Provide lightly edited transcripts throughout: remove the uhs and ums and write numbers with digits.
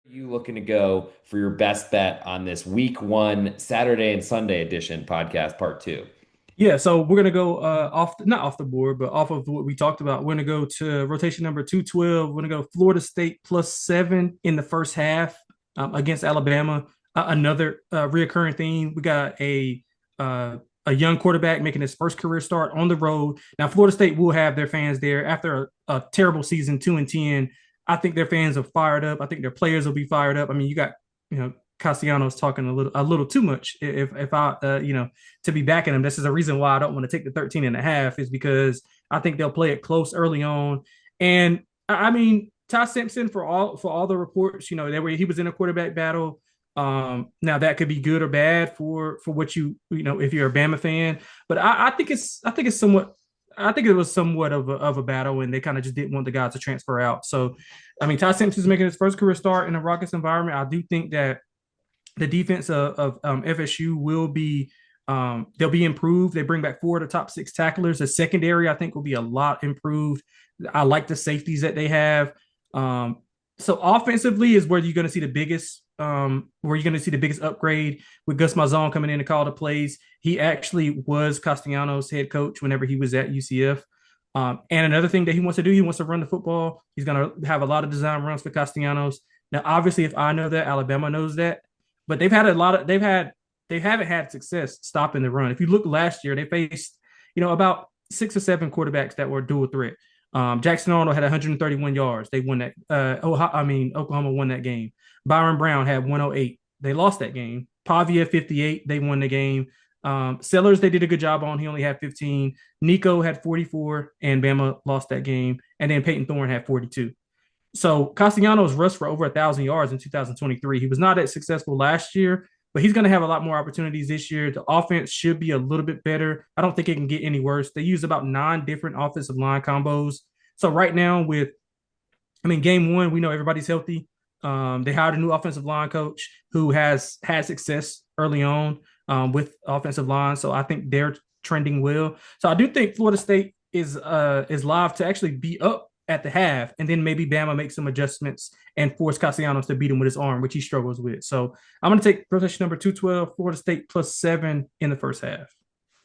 You looking to go for your best bet on this week one Saturday and Sunday edition podcast part two? Yeah, so we're gonna go not off the board, but off of what we talked about. We're gonna go to rotation number 212. We're gonna go Florida State +7 in the first half against Alabama. Another reoccurring theme. We got a young quarterback making his first career start on the road. Now, Florida State will have their fans there after a terrible season, 2-10. I think their fans are fired up. I think their players will be fired up. I mean, you got Castellanos talking a little too much. If I to be backing them. This is a reason why I don't want to take the 13 and a half is because I think they'll play it close early on. And I mean, Ty Simpson for all the reports, that way he was in a quarterback battle. Now that could be good or bad for what if you're a Bama fan, but I think it was somewhat of a battle, and they kind of just didn't want the guy to transfer out. So, I mean, Ty Simpson's making his first career start in a Rockets environment. I do think that the defense of FSU will be they'll be improved. They bring back four of the top six tacklers. The secondary, I think, will be a lot improved. I like the safeties that they have. So offensively is where you're going to see the biggest upgrade with Gus Malzahn coming in to call the plays. He actually was Castellanos' head coach whenever he was at UCF. And another thing that he wants to do, he wants to run the football. He's going to have a lot of design runs for Castellanos. Now, obviously, if I know that, Alabama knows that, but they haven't had success stopping the run. If you look last year, they faced about 6 or 7 quarterbacks that were dual threat. Jackson Arnold had 131 yards. They won that. Oklahoma won that game. Byron Brown had 108. They lost that game. Pavia 58. They won the game. Sellers they did a good job on. He only had 15. Nico had 44, and Bama lost that game. And then Peyton Thorne had 42. So Castellanos rushed for over 1,000 yards in 2023. He was not as successful last year, but he's going to have a lot more opportunities this year. The offense should be a little bit better. I don't think it can get any worse. They use about 9 different offensive line combos. So right now, game one, we know everybody's healthy. They hired a new offensive line coach who has had success early on with offensive line. So I think they're trending well. So I do think Florida State is live to actually be up at the half, and then maybe Bama makes some adjustments and force Castellanos to beat him with his arm, which he struggles with. So I'm going to take rotation number 212, Florida State +7 in the first half.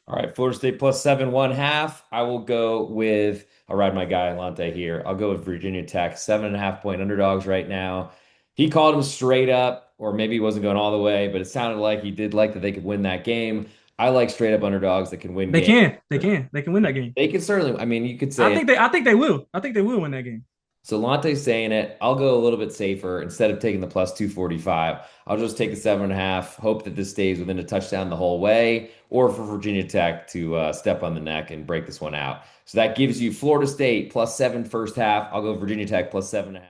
All right, Florida State +7 1/2. I will go with, I'll ride my guy Lonte here. I'll go with Virginia Tech, 7.5 point underdogs right now. He called him straight up, or maybe he wasn't going all the way, but it sounded like he did like that they could win that game. I like straight up underdogs that can win They games. can, they can, they can win that game. They can certainly, I mean, you could I say think they, I think they will. I think they will win that game. so Lante's saying it. I'll go a little bit safer. Instead of taking the +245, I'll just take the 7.5. Hope that this stays within a touchdown the whole way, or for Virginia Tech to step on the neck and break this one out. So that gives you Florida State +7 first half. I'll go Virginia Tech +7.5.